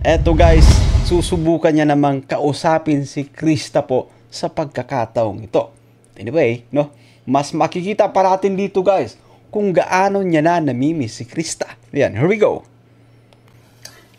Eto guys, susubukan niya namang kausapin si Krista po sa pagkakataong ito. Anyway, no, mas makikita pa natin dito guys kung gaano niya na namimiss si Krista. Yan, here we go.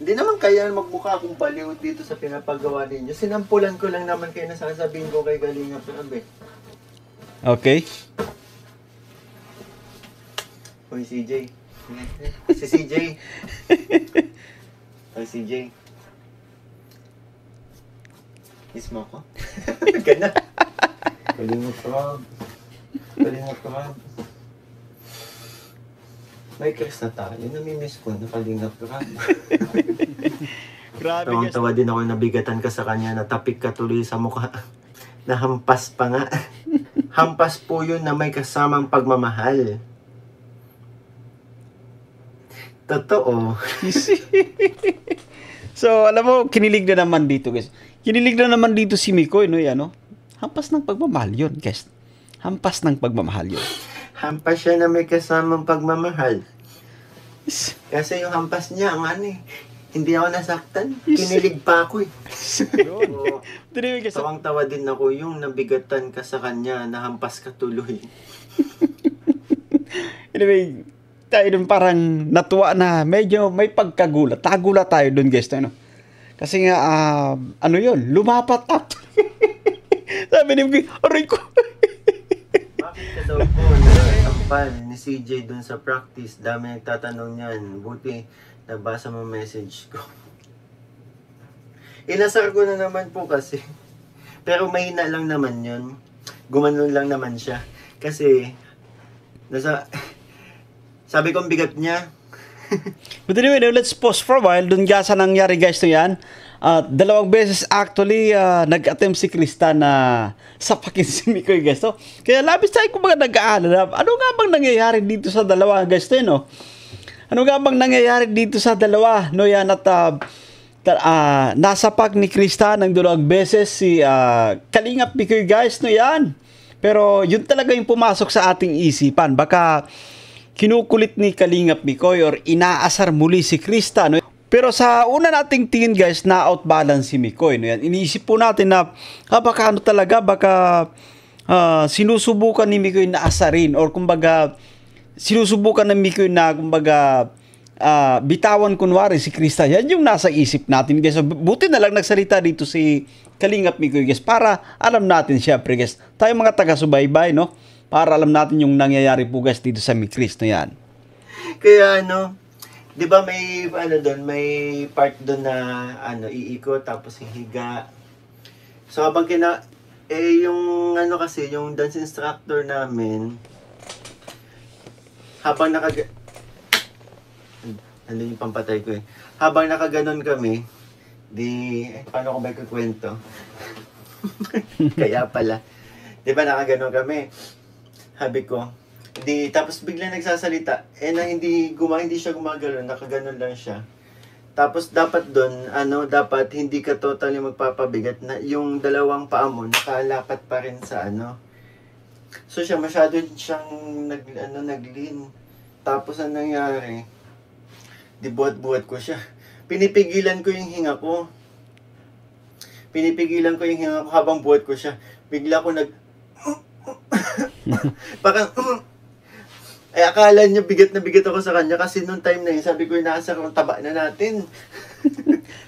Hindi naman kaya magmukha akong baliw dito sa pinapagawa ninyo. Sinampulan ko lang naman kayo na sasabihin ko kay Kalinga Prab. Okay. Hoy, CJ. Si CJ. Hoy, CJ. Kiss mo ako? Gana. Kalinga Prab. Kalinga Prab. May kiss na tayo. Namimiss ko na Kalinga Prab. Grabe guys. Tawang-tawa din ako nabigatan ka sa kanya. Natapik ka tuloy sa mukha. Nahampas pa nga. Hampas po yun na may kasamang pagmamahal. Totoo. So, alam mo, kinilig na naman dito, guys. Kinilig na naman dito si Mikoy, no? Yan, no? Hampas ng pagmamahal yun, guys. Hampas ng pagmamahal yun. Hampas siya na may kasamang pagmamahal. Kasi yung hampas niya, ang ano eh, hindi ako nasaktan. Kinilig pa ako eh. So, tawang-tawa din ako yung nabigatan ka sa kanya, nahampas ka tuloy. Anyway, tayo dun parang natuwa na medyo may pagkagulat. Tagulat tayo dun guys. Ano? Kasi nga, ano yun, lumapat up. Sabi ni Mikoy, aray ko. Bakit ka daw po natampal ni CJ dun sa practice? Dami nagtatanong yan. Buti nabasa mo message ko. Inasar ko na naman po kasi. Pero mahina lang naman yun. Gumanon lang naman siya. Kasi, sabi ko ang bigat niya. But anyway, let's pause for a while. Doon nga sa nangyari guys to yan. Dalawang beses actually nag-attempt si Krista na sapakin si Mikoy guys to. Kaya labis tayo kumbaga nag-aalala. Ano nga bang nangyayari dito sa dalawa guys to no? Ano nga bang nangyayari dito sa dalawa? No yan at nasapak ni Krista ng dalawang beses si Kalingap Mikoy guys no yan. Pero yun talaga yung pumasok sa ating isipan. Baka kinukulit ni Kalingap Mikoy or inaasar muli si Krista. No? Pero sa una nating tingin guys, na outbalance si Mikoy. No? Yan. Iniisip po natin na baka ano talaga, baka sinusubukan ni Mikoy na asarin or kumbaga sinusubukan ng Mikoy na kumbaga bitawan kunwari si Krista. Yan yung nasa isip natin guys. So, buti na lang nagsalita dito si Kalingap Mikoy guys para alam natin syempre guys. Tayo mga taga-subaybay no? Para alam natin yung nangyayari po guys dito sa Mikris na yan. Kaya ano, 'di ba may ano doon, may part doon na ano iikot tapos hihiga. So habang yung ano kasi yung dance instructor namin habang ano yung pampatay ko eh. Habang nakaganon kami, paano ko ba ikukwento? Kaya pala. 'Di ba nakaganon kami? Sabi ko, tapos bigla nagsasalita, na hindi siya gumagalaw, nakaganon lang siya. Tapos dapat doon, dapat hindi ka totally magpapabigat na yung dalawang paa mo, nakalapat pa rin sa So siya masyado siyang nag-lean. Tapos ang nangyari, buhat-buhat ko siya. Pinipigilan ko yung hinga ko. Habang buhat ko siya. Bigla ko parang akala niya bigat na bigat ako sa kanya kasi nung time na yun sabi ko inaasar ang taba na natin.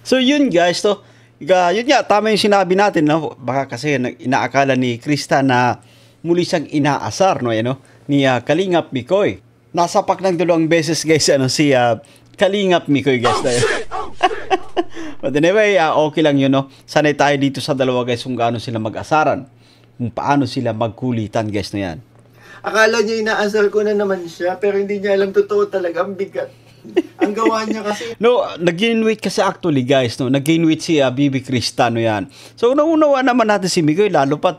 So yun guys to yun nga tama yung sinabi natin no? Baka kasi inaakala ni Krista na muli siyang inaasar no? Yan, no? Ni Kalingap Mikoy. Nasapak ng dalawang beses guys si Kalingap Mikoy guys na yun. But anyway okay lang yun no? Sanay tayo dito sa dalawa guys kung gaano sila mag-asaran, kung paano sila magkulitan guys na yan. Akala niya inaasar ko na naman siya pero hindi niya alam totoo talaga ang bigat. Ang gawa niya kasi. No, nag-gain weight kasi actually guys no. Nag-gain weight si Bibi Krista no yan. So naunawa naman natin si Mikoy lalo pat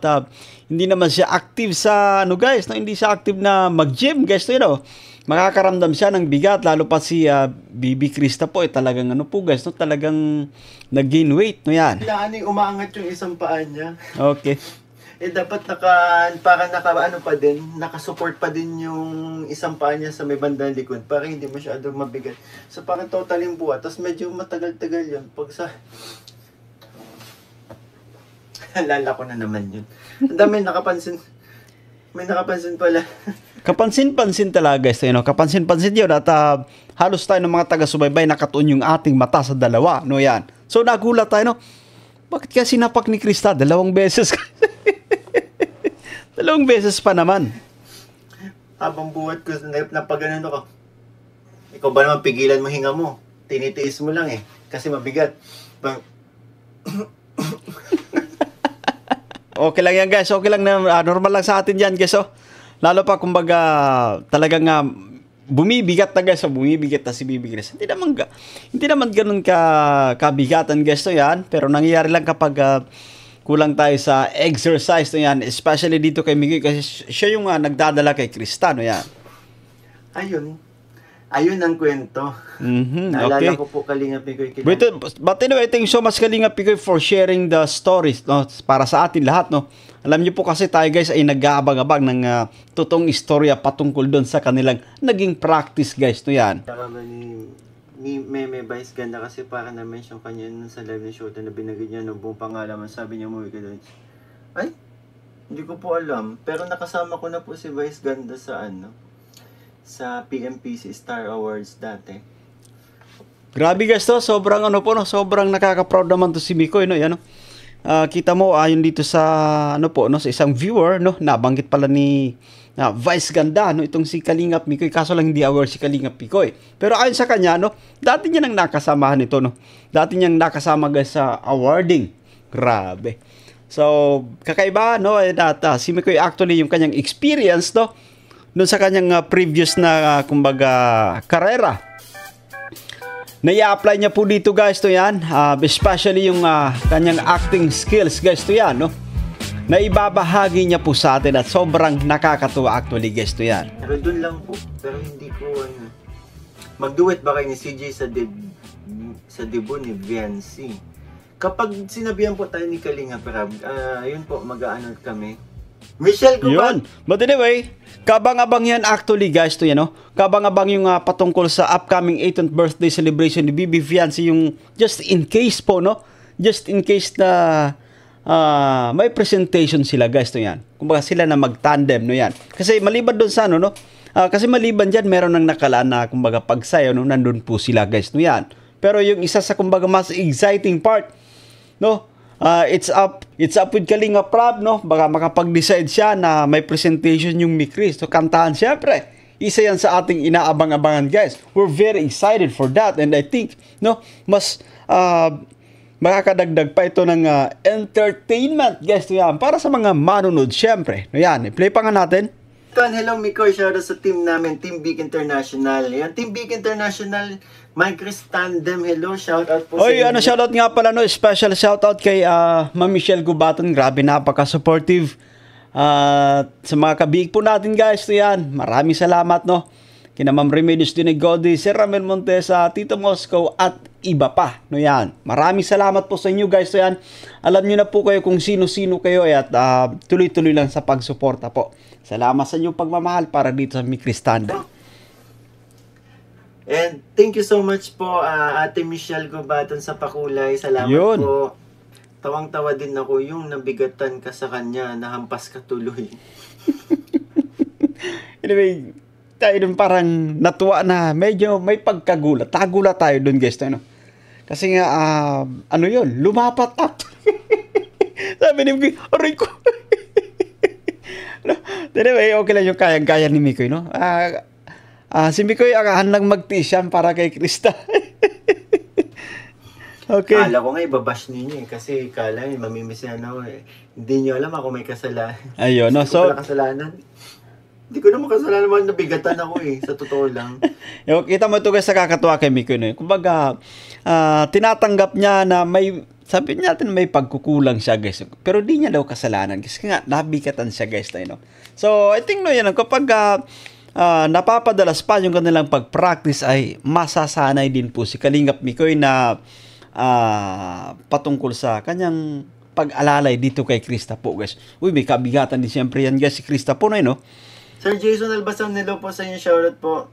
hindi naman siya active sa guys no. Hindi siya active na mag-gym guys no, you know. Makakaramdam siya ng bigat lalo pa si Bibi Krista po talagang po guys no, talagang nag-gain weight no yan. Kailangan umaangat yung isang paa niya. Okay. dapat ano pa din, nakasupport pa din yung isang paa niya sa may bandang likod para hindi masyado mabigat. So parang total yung buhat. Tapos medyo matagal-tagal yun. Pag sa... Alala ko na naman yun. Ang dami nakapansin. May nakapansin pala. Kapansin-pansin talaga guys, you know? Kapansin-pansin yun at halos tayo ng mga taga-subaybay nakatuon yung ating mata sa dalawa, no yan. So nagulat tayo, no? Bakit kaya sinapak ni Krista? 2 beses. 2 beses pa naman. Habang buhat ko, napaganon ako. Ikaw ba naman pigilan mo hinga mo? Tinitiis mo lang eh. Kasi mabigat. Okay lang yan guys. Okay lang na normal lang sa atin yan guys. Oh. Lalo pa kumbaga talagang bumibigat na guys. Bumibigat na si Bibi Grace. Hindi naman ganun kabigatan guys to yan. Pero nangyayari lang kapag kulang tayo sa exercise to yan. Especially dito kay Miguel kasi siya yung nagdadala kay Krista no yan. Ayun ang kwento. Naalala ko po Kalingap Picoy. But anyway, thank you so much Kalingap Picoy for sharing the stories no, para sa atin lahat. No? Alam niyo po kasi tayo guys ay nag-aabang-abang ng totoong istorya patungkol doon sa kanilang naging practice guys. No yan. Ni Meme Vice ganda kasi para na-mention kanya nun sa live na show na binagay niya ng buong pangalaman. Sabi niya umuwi ka doon. Ay, hindi ko po alam. Pero nakasama ko na po si Vice ganda sa PMPC Star Awards dati. Grabe guys to, sobrang sobrang nakaka-proud naman to si Mikoy no, yan no. Kita mo ayon dito sa sa isang viewer no, nabanggit pala ni Vice ganda no itong si Kalingap Mikoy, kaso lang hindi aware si Kalingap Mikoy. Pero ayon sa kanya no, dati niya nang nakasamahan ito no. Dati niyang nakasama guys sa awarding. Grabe. So, kakaiba no, si Mikoy actually yung kanyang experience no doon sa kanyang previous na kumbaga karera. Na-i-apply niya po dito guys to yan. Especially yung kanyang acting skills guys to yan no. Na ibabahagi niya po sa atin at sobrang nakakatuwa actually guys to yan. Pero doon lang po. Pero hindi ko mag-duet ba kayo ni CJ sa debut ni Viancy? Kapag sinabihan po tayo ni Kalinga Perab, yun po mag-aanod kami. Michelle Guban. But anyway, kabang-abang yan actually guys to yan no. Kabang-abang yung patungkol sa upcoming 18th birthday celebration ni Bibi Fiancé, yung just in case po no. Just in case na may presentation sila guys to yan. Kumbaga sila na mag-tandem no yan. Kasi maliban doon sa no. Kasi maliban diyan meron nang nakalaan na kumbaga pagsayaw no, nandun po sila guys no yan. Pero yung isa sa kumbaga mas exciting part no, it's up with Kalinga Prab no, baka makapag-decide siya na may presentation yung Mikris. So kantahan syempre. Isa yan sa ating inaabang-abangan guys. We're very excited for that and I think no, mas makakadagdag pa ito ng entertainment guys no yan para sa mga manunod syempre. No yan, i-play pa nga natin. Hello Mikoy, shoutout sa team namin, Team Big International. Yan, Team Big International, Mike Chris Tandem, hello, shoutout po sa inyo. Shoutout nga pala no, special shoutout kay Ma'am Michelle Gubaton, grabe napaka-supportive. Sa mga kabig po natin guys, to yan, maraming salamat no. Kina Ma'am Remedios Dinegodi, Sir Ramel Montesa, Tito Moscow at iba pa. No yan. Maraming salamat po sa inyo guys. So yan. Alam niyo na po kayo kung sino-sino kayo at tuloy-tuloy lang sa pagsuporta po. Salamat sa inyong pagmamahal para dito sa Mikris Tandem. And thank you so much po Ate Michelle Gubaton sa pakulay. Salamat yun po. Tawang-tawa din ako yung nabigatan ka sa kanya, nahampas ka tuloy. Anyway, tayo dun parang natuwa na medyo may pagkagulat. Tagulat tayo dun guys. No? Kasi nga, yun, lumapat up. Sabi ni Mikoy, aray ko. Anyway, okay lang yung kayang-kaya ni Mikoy, no? Si Mikoy, akahan lang magtiis yan para kay Krista. Okay. Kala ko nga ibabash ninyo kasi kala mamimiss ako Hindi nyo alam ako may kasalanan. Ayun, no? So, kasalanan. Hindi ko naman kasalanan naman, nabigatan ako sa totoo lang. Kita mo ito guys, nakakatuwa kay Mikoy. No? Kumbaga, tinatanggap niya na sabi natin may pagkukulang siya guys. Pero di niya daw kasalanan kasi nga nabigatan siya guys. No? So, I think no yan, kapag napapadalas pa yung kanilang pag-practice ay masasanay din po si Kalingap Mikoy na patungkol sa kanyang pag-alalay dito kay Krista po, guys. Uy, may kabigatan din siyempre yan, guys, si Krista po na no? Sir Jason Albasan, hello po sa inyo. Shoutout po.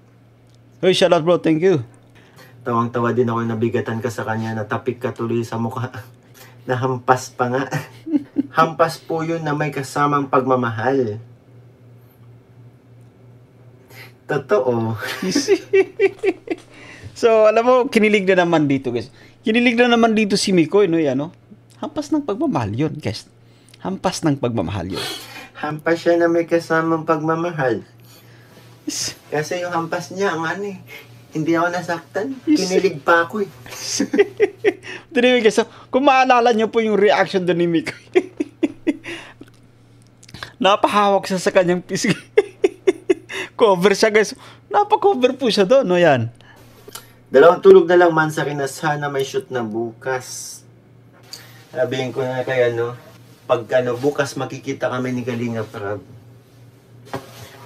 Uy, shoutout bro, thank you. Tawang-tawa din ako, nabigatan ka sa kanya, natapik ka tuloy sa mukha. Nahampas pa nga. Hampas po yun na may kasamang pagmamahal. Totoo. So, alam mo, kinilig na naman dito, guys. Kinilig na naman dito si Mikoy, no? Yan, no? Hampas ng pagmamahal yun, guys. Hampas ng pagmamahal yun. Hampas siya na may kasamang pagmamahal. Kasi yung hampas niya, ang ano eh, hindi ako nasaktan. Kinilig pa ako eh. Anyway, guys, so, kung maalala niyo po yung reaction doon ni Mikoy. Napahawak siya sa kanyang pisngi. Cover siya, guys. Napa-cover po siya doon, no? Yan. 2 tulog na lang man sa rin na sana may shoot na bukas. Sabihin ko na kay ano, pag ano, bukas makikita kami ni Kalinga Prab.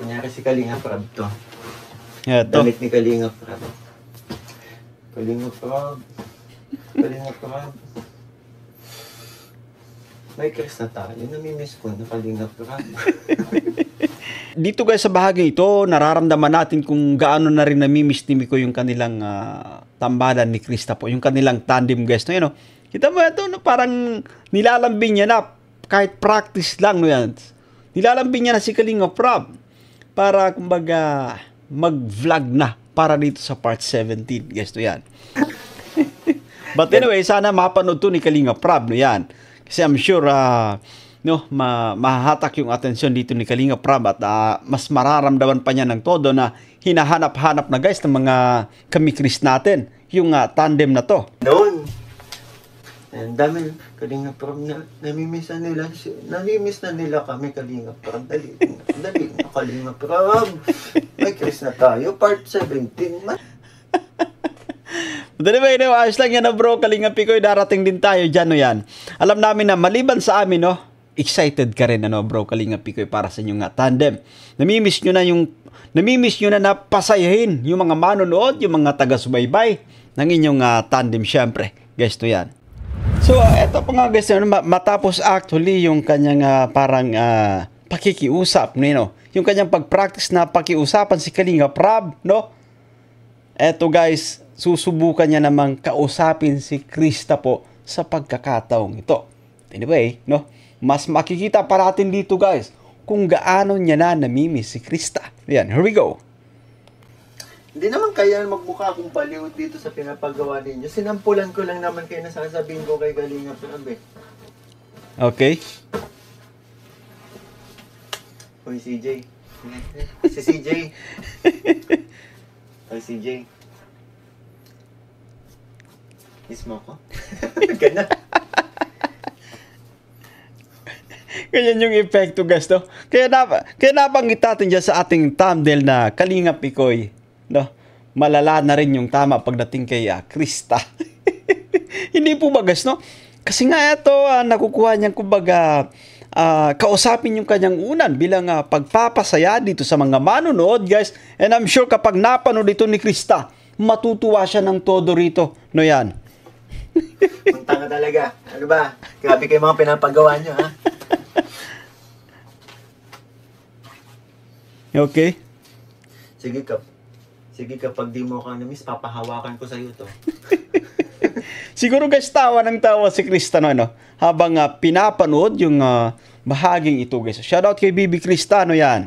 Kunyari si Kalinga Prab to. Yeah, to. Damit ni Kalinga Prab. Kalinga Prab. Kalinga Prab. May Chris na tayo. Namimiss ko na Kalinga Prab. Dito guys sa bahagi ito, nararamdaman natin kung gaano na rin namimiss ni Mikoy yung kanilang tambalan ni Krista po, yung kanilang tandem guys. No, yun, no? Kita mo ito, no? Parang nilalambing niya na, kahit practice lang, no yan. Nilalambing niya na si Kalinga Prab para kumbaga mag-vlog na para dito sa part 17 guys. No, yan. But anyway, sana mapanood to ni Kalinga Prab, no yan. Kasi I'm sure no, mahahatak yung atensyon dito ni Kalinga Prab at mas mararamdaman pa niya ng todo na hinahanap-hanap na guys ng mga kami-Chris natin yung tandem na to. Noon, ang dami Kalinga Prab na namimiss na nila. Namimiss na nila kami Kalinga Prab. Dali na Kalinga Prab. May Chris na tayo. Part 17 man. But anyway, no, ayos lang yan na bro. Kalinga Pikoy, darating din tayo dyan, no yan. Alam namin na maliban sa amin, no, excited ka rin, ano, bro, Kalinga Pikoy, para sa inyong tandem. Namimiss nyo na napasayahin yung mga manonood, yung mga taga-subaybay ng inyong tandem, syempre. Guys, to yan. So, eto po nga, guys, matapos actually yung kanyang parang pakikiusap, no? Yung kanyang pag-practice na pakiusapan si Kalinga Prab, no? Eto, guys, susubukan niya namang kausapin si Krista po sa pagkakataong ito. Anyway, no? Mas makikita pa natin dito guys kung gaano niya na namimiss si Krista. Ayan, here we go. Hindi naman kaya magmukha akong baliw dito sa pinapagawa ninyo. Sinampulan ko lang naman kayo na sasabihin ko kay Kalinga Prab eh. Okay. Hoy CJ. Si CJ. Hoy CJ. Kiss mo ko? Ganun. Ganyan yung epekto, guys, no? Kaya nabanggit natin dyan sa ating thumbnail na Kalinga Pikoy, no? Malala na rin yung tama pagdating kay Krista. Hindi po ba, guys, no? Kasi nga ito, nakukuha niyang kumbaga kausapin yung kanyang unan bilang pagpapasaya dito sa mga manonood, guys. And I'm sure kapag napanood ito ni Krista, matutuwa siya ng todo rito, no yan? Punta nga talaga. Ano ba? Grabe kayo mga pinapagawa nyo, ha? Okay. Sige kapag di mo ka na-miss, papahawakan ko sa'yo to. Siguro guys, tawa ng tawa si Krista, no, ano? Habang pinapanood yung bahaging ito, guys. Shoutout kay Bibi Krista, no yan?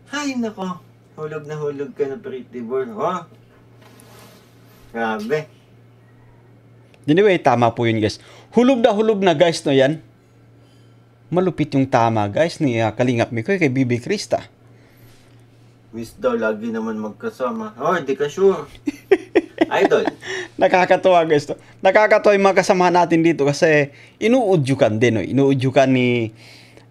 Ay, nako. Hulog na hulog ka na pretty boy, ha? Grabe. Anyway, tama po yun, guys. Hulog na guys, no yan? Malupit yung tama, guys, ni Kalingap Mikoy kay Bibi Krista. Miss daw, lagi naman magkasama. Oh, hindi ka sure. Idol. Nakakatuwa, guys, to. Nakakatuwa yung mga kasamahan natin dito kasi inuudyukan din, no?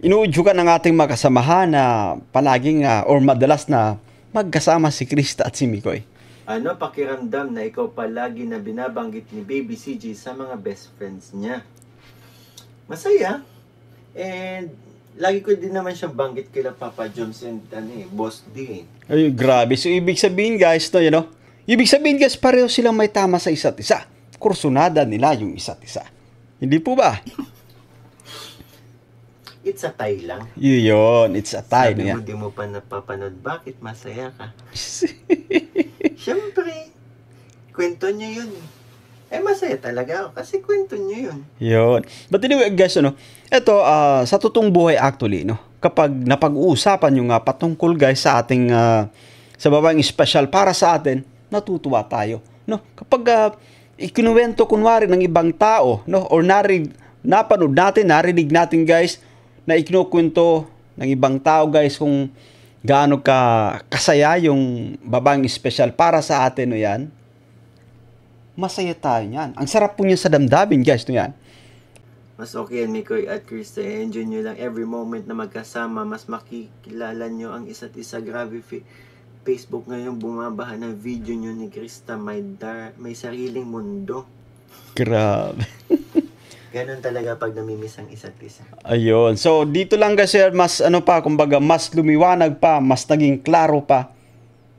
Inuudyukan ng ating mga kasamahan na palaging or madalas na magkasama si Krista at si Mikoy. Ano pakiramdam na ikaw palagi na binabanggit ni Baby CJ sa mga best friends niya? Masaya. And lagi ko din naman siyang banggit kila Papa Jones and Boss D. Ay, grabe. So, ibig sabihin, guys, no, you know? Ibig sabihin, guys, pareho silang may tama sa isa't isa. Kursunada nila yung isa't isa. Hindi po ba? It's a tie lang. Yun, it's a tie. Sabi No, mo, yan. di mo pa napapanood. Bakit masaya ka? Siyempre, kwento niyo yun. Eh, masaya talaga ako kasi kwento niyo yun. Yun. But anyway, guys, ito, sa totoong buhay actually, no, kapag napag-uusapan yung patungkol, guys, sa ating, sa babaeng special para sa atin, natutuwa tayo. No? Kapag ikinuwento, kunwari, ng ibang tao, no, or napanood natin, narinig natin, guys, na ikinukwento ng ibang tao, guys, kung gaano kasaya yung babaeng special para sa atin, no, yan, masaya tayo niyan. Ang sarap po niyan sa damdamin, guys, no, yan. Mas okay yan, Mikoy at Krista. Enjoy nyo lang every moment na magkasama. Mas makikilala nyo ang isa't isa. Grabe, Facebook ngayon bumabaha ng video nyo ni Krista. May sariling mundo. Grabe. Ganon talaga pag namimiss ang isa't isa. Ayun. So, dito lang kasi mas kumbaga, mas lumiwanag pa, mas naging klaro pa.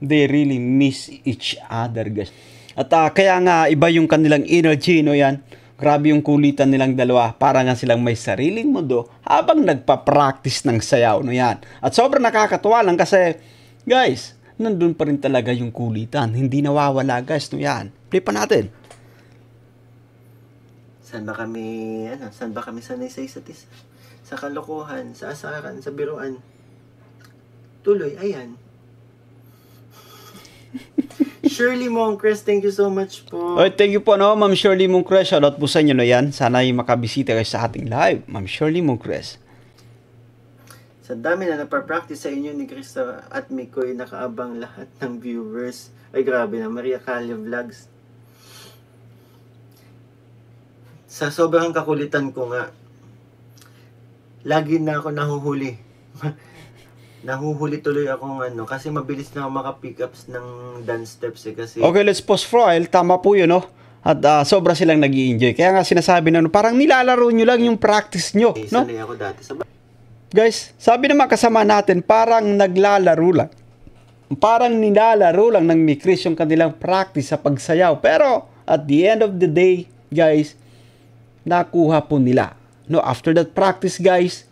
They really miss each other, guys. At kaya nga, iba yung kanilang energy, no, yan. Grabe yung kulitan nilang dalawa. Para nga silang may sariling mundo habang nagpa-practice ng sayaw, no, yan. At sobrang nakakatuwa lang kasi, guys, nandun pa rin talaga yung kulitan. Hindi nawawala, guys, no, yan. Play pa natin. Saan ba kami sanay sa isa't isa? Sa kalokohan, sa asaran, sa biruan. Tuloy, ayan. Shirley Moncrist, thank you so much po. Oy, thank you po, no, Ma'am Shirley Moncrist. Shoutout po sa inyo, no, yan. Sana ay makabisita kayo sa ating live, Ma'am Shirley Moncrist. Sa dami na napapractice sa inyo ni Krista at Mikoy, nakaabang lahat ng viewers. Ay, grabe na, Maria Calle Vlogs. Sa sobrang kakulitan ko nga, lagi na ako nahuhuli. Nahuhuli tuloy akong kasi mabilis na ako maka-pick ups ng dance steps kasi... Okay, let's pause for a while. Tama po yun, no? At sobra silang nag-i-enjoy. Kaya nga sinasabi na, parang nilalaro nyo lang yung practice nyo, no? Sanay ako dati sa... Guys, sabi naman kasama natin, parang naglalaro lang. Parang nilalaro lang ng Mikris yung kanilang practice sa pagsayaw. Pero, at the end of the day, guys, nakuha po nila. No, after that practice, guys,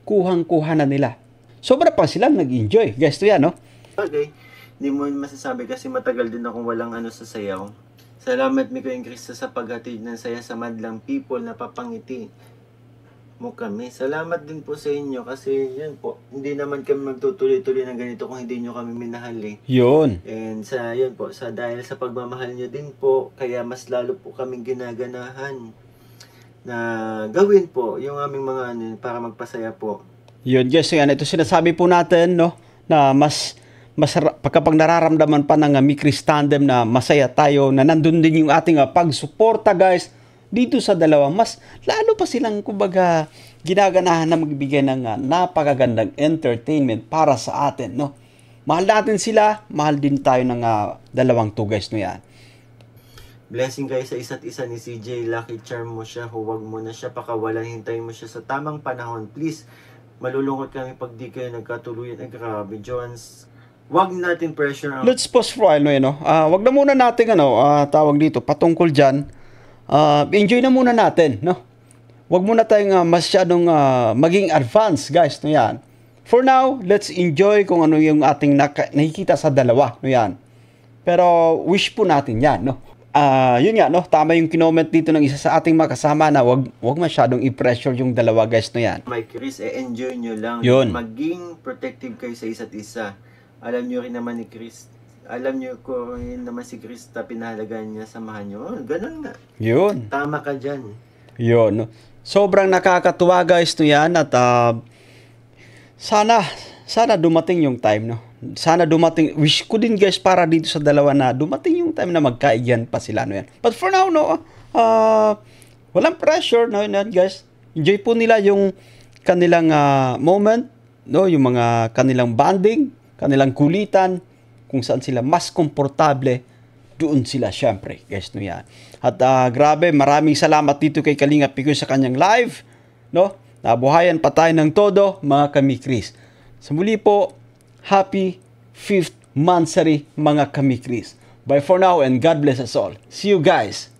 kuhang-kuha na nila. Sobra pa silang nag-enjoy. Guys, to yan, no? Okay. Hindi mo masasabi kasi matagal din akong walang sa sayaw. Salamat, Mikoy and Krista, sa paghatid ng saya sa madlang people na papangiti mo kami. Salamat din po sa inyo kasi yun po, hindi naman kami magtutuloy-tuloy ng ganito kung hindi nyo kami minahal eh. Yun. And yun po, dahil sa pagmamahal nyo din po, kaya mas lalo po kaming ginaganahan na gawin po yung aming mga para magpasaya po. Yun, guys, yan. Ito sinasabi po natin, no, na mas kapag nararamdaman pa ng Mikris Tandem na masaya tayo, na nandun din yung ating pagsuporta, guys, dito sa dalawa, mas lalo pa silang, kumbaga, ginaganahan na magbigay ng napakagandang entertainment para sa atin, no? Mahal natin sila, mahal din tayo ng dalawang to, guys, no, yan. Blessing kayo sa isa't isa ni CJ. Lucky charm mo siya, huwag mo na siya pakawalan, hintayin mo siya sa tamang panahon. Please, malulungkot kami pag di kayo nagkatuluyan. Ay, grabe, Jones. Huwag natin pressure. Let's pause for a while, no? Wag na muna natin, tawag dito, patungkol dyan. Enjoy na muna natin, no? Huwag muna tayong masyadong maging advanced, guys, no, yan. For now, let's enjoy kung ano yung ating nakikita sa dalawa, no, yan. Pero wish po natin yan, no? Yun nga, no? Tama yung kinoment dito ng isa sa ating makasama na wag masyadong i-pressure yung dalawa, guys, no, yan. Mike Chris, enjoy nyo lang. Yun. Maging protective kayo sa isa't isa. Alam nyo rin naman ni Chris, alam nyo ko rin naman si Krista, pinahalagaan niya, samahan nyo. Oh, ganun nga. Yun. Tama ka dyan. Yun, no? Sobrang nakakatuwa, guys, no, yan. At sana dumating yung time, no? Sana dumating, wish ko din, guys, para dito sa dalawa na dumating yung time na magkaigan pa sila, no, yan. But for now, no, walang pressure, no, yan, guys. Enjoy po nila yung kanilang moment, no, yung mga kanilang bonding, kanilang kulitan, kung saan sila mas komportable, doon sila, syempre, guys, no, yan. At grabe, maraming salamat dito kay Kalinga Picoy sa kanyang live, no? Nabuhayan pa tayo ng todo, mga Kamikris. Sa muli po, happy 5th monthsary, mga Kamikris. Bye for now and God bless us all. See you guys